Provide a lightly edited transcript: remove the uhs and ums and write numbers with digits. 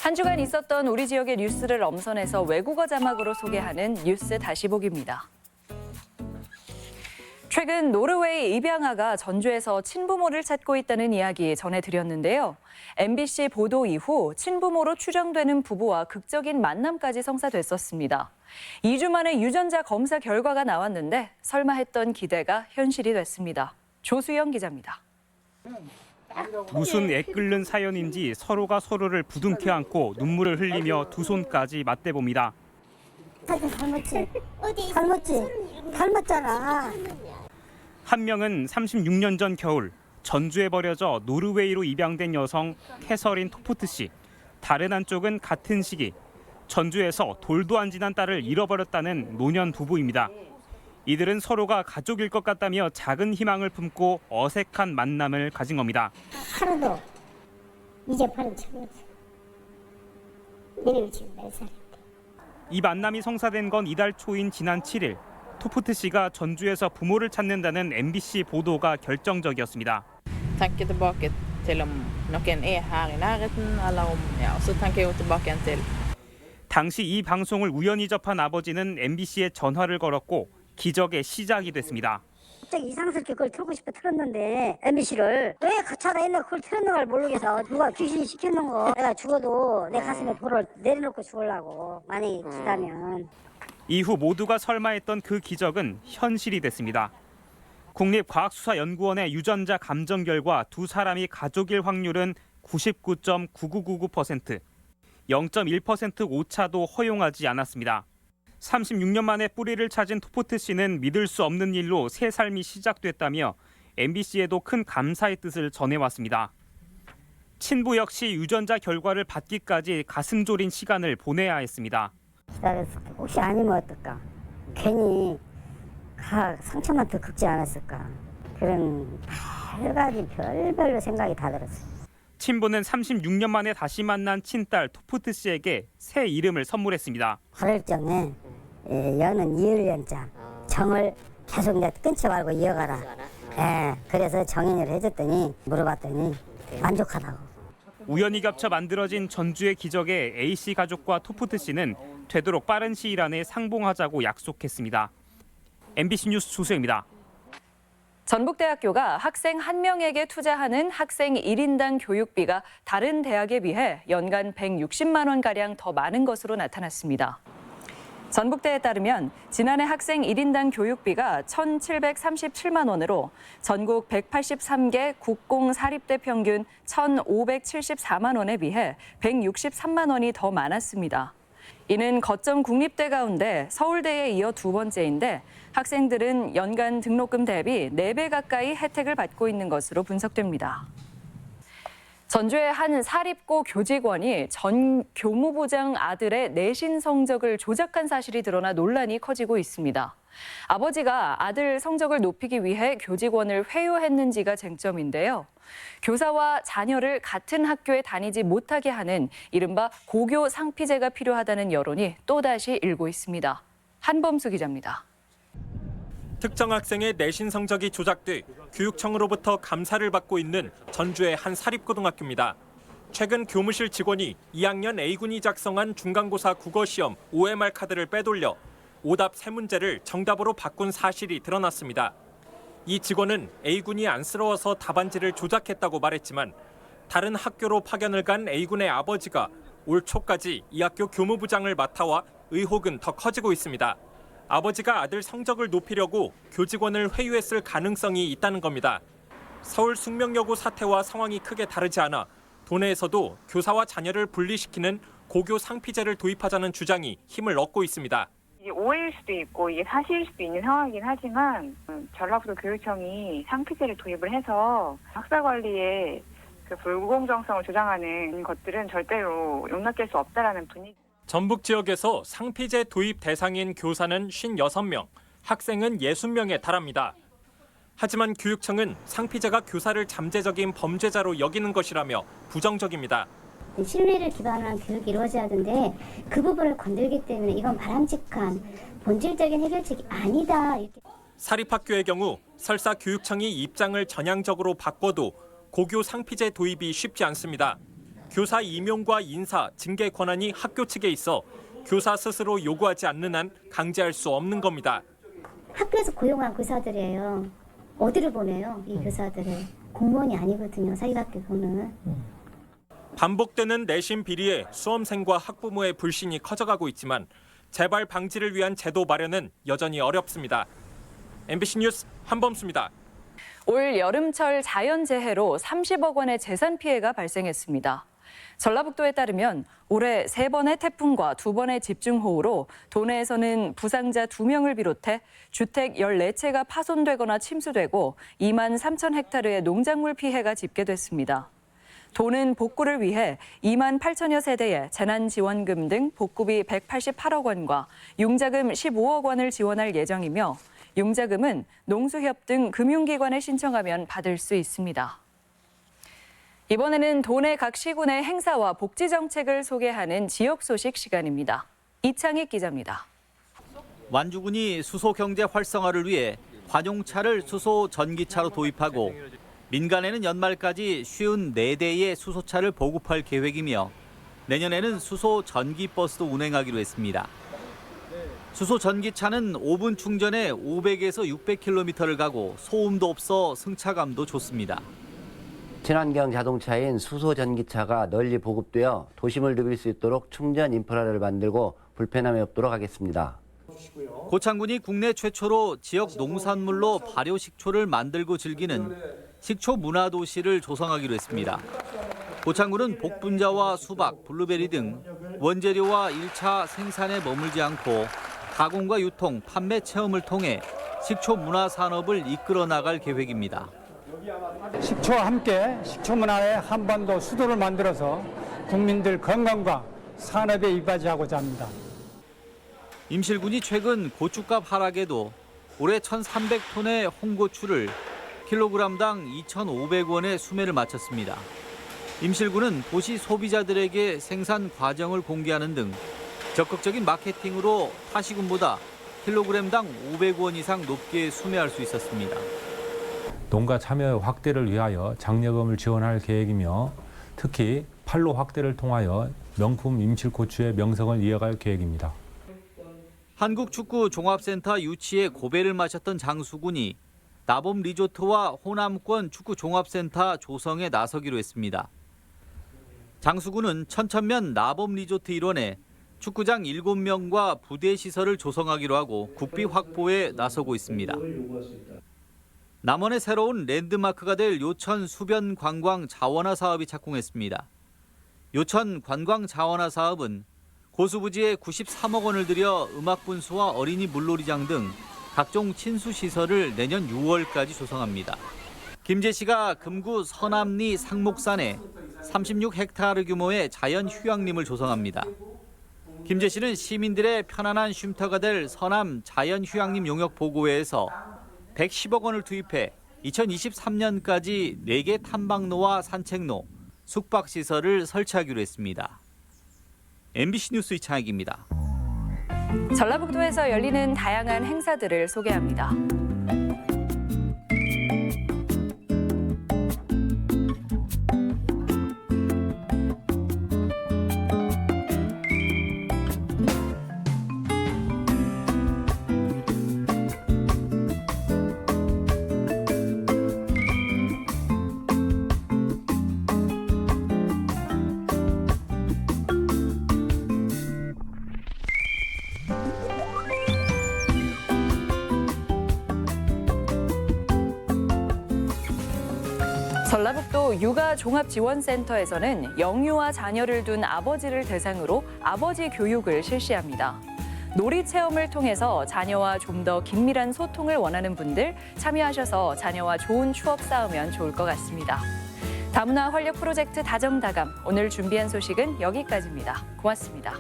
한 주간 있었던 우리 지역의 뉴스를 엄선해서 외국어 자막으로 소개하는 뉴스 다시 보기입니다. 최근 노르웨이 입양아가 전주에서 친부모를 찾고 있다는 이야기 전해드렸는데요. MBC 보도 이후 친부모로 추정되는 부부와 극적인 만남까지 성사됐었습니다. 2주 만에 유전자 검사 결과가 나왔는데 설마 했던 기대가 현실이 됐습니다. 조수영 기자입니다. 무슨 애끓는 사연인지 서로가 서로를 부둥켜 안고 눈물을 흘리며 두 손까지 맞대봅니다. 닮았지? 어디? 닮았지? 닮았잖아. 한 명은 36년 전 겨울 전주에 버려져 노르웨이로 입양된 여성 캐서린 토프트 씨. 다른 한쪽은 같은 시기 전주에서 돌도 안 지난 딸을 잃어버렸다는 노년 부부입니다. 이들은 서로가 가족일 것 같다며 작은 희망을 품고 어색한 만남을 가진 겁니다. 하루도 이제 바로 처음이지. 내일 지금 몇 살인데. 이 만남이 성사된 건 이달 초인 지난 7일. 토프트 씨가 전주에서 부모를 찾는다는 MBC 보도가 결정적이었습니다. Tenker tilbake til om noen er her i nærheten, eller om så tenker jeg tilbake igjen til. 당시 이 방송을 우연히 접한 아버지는 MBC에 전화를 걸었고 기적의 시작이 됐습니다. 갑자기 이상스럽게 그걸 틀고 싶어 틀었는데 MBC를 왜 거쳐다 있는 그걸 틀었는 걸 모르겠어. 누가 귀신이 시켰는 거. 내가 죽어도 내 가슴에 돌을 내려놓고 죽으려고 만약에 기다면. 이후 모두가 설마했던 그 기적은 현실이 됐습니다. 국립과학수사연구원의 유전자 감정 결과 두 사람이 가족일 확률은 99.9999%, 0.1% 오차도 허용하지 않았습니다. 36년 만에 뿌리를 찾은 토프트 씨는 믿을 수 없는 일로 새 삶이 시작됐다며 MBC에도 큰 감사의 뜻을 전해왔습니다. 친부 역시 유전자 결과를 받기까지 가슴 졸인 시간을 보내야 했습니다. 기다렸을 때 혹시 아니면 어떨까? 괜히 상처만 더 긁지 않았을까? 그런 여러 가지 별별로 생각이 다 들었어요. 친부는 36년 만에 다시 만난 친딸 토프트 씨에게 새 이름을 선물했습니다. 어릴 적에 여는 이을연자, 정을 계속 이제 끊지 말고 이어가라. 그래서 정인이를 해줬더니 물어봤더니 만족하다고. 우연히 겹쳐 만들어진 전주의 기적에 A씨 가족과 토프트 씨는 되도록 빠른 시일 안에 상봉하자고 약속했습니다. MBC 뉴스 조수영입니다. 전북대학교가 학생 1명에게 투자하는 학생 1인당 교육비가 다른 대학에 비해 연간 160만 원가량 더 많은 것으로 나타났습니다. 전북대에 따르면 지난해 학생 1인당 교육비가 1,737만 원으로 전국 183개 국공 사립대 평균 1,574만 원에 비해 163만 원이 더 많았습니다. 이는 거점 국립대 가운데 서울대에 이어 두 번째인데 학생들은 연간 등록금 대비 4배 가까이 혜택을 받고 있는 것으로 분석됩니다. 전주의 한 사립고 교직원이 전 교무부장 아들의 내신 성적을 조작한 사실이 드러나 논란이 커지고 있습니다. 아버지가 아들 성적을 높이기 위해 교직원을 회유했는지가 쟁점인데요. 교사와 자녀를 같은 학교에 다니지 못하게 하는 이른바 고교 상피제가 필요하다는 여론이 또다시 일고 있습니다. 한범수 기자입니다. 특정 학생의 내신 성적이 조작돼 교육청으로부터 감사를 받고 있는 전주의 한 사립고등학교입니다. 최근 교무실 직원이 2학년 A군이 작성한 중간고사 국어시험 OMR 카드를 빼돌려 오답 3문제를 정답으로 바꾼 사실이 드러났습니다. 이 직원은 A군이 안쓰러워서 답안지를 조작했다고 말했지만 다른 학교로 파견을 간 A군의 아버지가 올 초까지 이 학교 교무부장을 맡아와 의혹은 더 커지고 있습니다. 아버지가 아들 성적을 높이려고 교직원을 회유했을 가능성이 있다는 겁니다. 서울 숙명여고 사태와 상황이 크게 다르지 않아 도내에서도 교사와 자녀를 분리시키는 고교 상피제를 도입하자는 주장이 힘을 얻고 있습니다. 이게 오해일 수도 있고 이게 사실일 수도 있는 상황이긴 하지만 전라북도 교육청이 상피제를 도입을 해서 학사 관리에 그 불공정성을 조장하는 것들은 절대로 용납될 수 없다라는 분위기. 전북 지역에서 상피제 도입 대상인 교사는 56명, 학생은 60명에 달합니다. 하지만 교육청은 상피제가 교사를 잠재적인 범죄자로 여기는 것이라며 부정적입니다. 신뢰를 기반한 교육이 이루어져야 하는데 그 부분을 건들기 때문에 이건 바람직한 본질적인 해결책이 아니다. 사립학교의 경우 설사 교육청이 입장을 전향적으로 바꿔도 고교 상피제 도입이 쉽지 않습니다. 교사 임용과 인사, 징계 권한이 학교 측에 있어 교사 스스로 요구하지 않는 한 강제할 수 없는 겁니다. 학교에서 고용한 교사들이에요. 어디를 보내요? 이 교사들을. 공무원이 아니거든요. 사립학교는. 반복되는 내신 비리에 수험생과 학부모의 불신이 커져가고 있지만 재발 방지를 위한 제도 마련은 여전히 어렵습니다. MBC 뉴스 한범수입니다. 올 여름철 자연재해로 30억 원의 재산 피해가 발생했습니다. 전라북도에 따르면 올해 3번의 태풍과 2번의 집중호우로 도내에서는 부상자 2명을 비롯해 주택 14채가 파손되거나 침수되고 2만 3천 헥타르의 농작물 피해가 집계됐습니다. 도는 복구를 위해 2만 8천여 세대에 재난지원금 등 복구비 188억 원과 융자금 15억 원을 지원할 예정이며 융자금은 농수협 등 금융기관에 신청하면 받을 수 있습니다. 이번에는 도내 각 시군의 행사와 복지 정책을 소개하는 지역 소식 시간입니다. 이창익 기자입니다. 완주군이 수소 경제 활성화를 위해 관용차를 수소 전기차로 도입하고 민간에는 연말까지 54대의 수소차를 보급할 계획이며 내년에는 수소 전기버스도 운행하기로 했습니다. 수소 전기차는 5분 충전에 500에서 600km를 가고 소음도 없어 승차감도 좋습니다. 친환경 자동차인 수소 전기차가 널리 보급되어 도심을 누빌 수 있도록 충전 인프라를 만들고 불편함이 없도록 하겠습니다. 고창군이 국내 최초로 지역 농산물로 발효 식초를 만들고 즐기는 식초 문화 도시를 조성하기로 했습니다. 고창군은 복분자와 수박, 블루베리 등 원재료와 1차 생산에 머물지 않고 가공과 유통, 판매 체험을 통해 식초 문화 산업을 이끌어 나갈 계획입니다. 식초와 함께 식초 문화의 한반도 수도를 만들어서 국민들 건강과 산업에 이바지하고자 합니다. 임실군이 최근 고추값 하락에도 올해 1,300톤의 홍고추를 킬로그램당 2,500원에 수매를 마쳤습니다. 임실군은 도시 소비자들에게 생산 과정을 공개하는 등 적극적인 마케팅으로 타시군보다 킬로그램당 500원 이상 높게 수매할 수 있었습니다. 농가 참여 확대를 위하여 장려금을 지원할 계획이며 특히 판로 확대를 통하여 명품 임실고추의 명성을 이어갈 계획입니다. 한국축구종합센터 유치에 고배를 마셨던 장수군이 나봄 리조트와 호남권 축구종합센터 조성에 나서기로 했습니다. 장수군은 천천면 나봄 리조트 일원에 축구장 7명과 부대 시설을 조성하기로 하고 국비 확보에 나서고 있습니다. 남원의 새로운 랜드마크가 될 요천 수변 관광 자원화 사업이 착공했습니다. 요천 관광 자원화 사업은 고수부지에 93억 원을 들여 음악분수와 어린이 물놀이장 등 각종 친수시설을 내년 6월까지 조성합니다. 김제시가 금구 서남리 상목산에 36헥타르 규모의 자연휴양림을 조성합니다. 김제시는 시민들의 편안한 쉼터가 될 서남 자연휴양림 용역 보고회에서 110억 원을 투입해 2023년까지 4개 탐방로와 산책로, 숙박시설을 설치하기로 했습니다. MBC 뉴스 이창익입니다. 전라북도에서 열리는 다양한 행사들을 소개합니다. 전라북도 육아종합지원센터에서는 영유아 자녀를 둔 아버지를 대상으로 아버지 교육을 실시합니다. 놀이 체험을 통해서 자녀와 좀 더 긴밀한 소통을 원하는 분들 참여하셔서 자녀와 좋은 추억 쌓으면 좋을 것 같습니다. 다문화 활력 프로젝트 다정다감 오늘 준비한 소식은 여기까지입니다. 고맙습니다.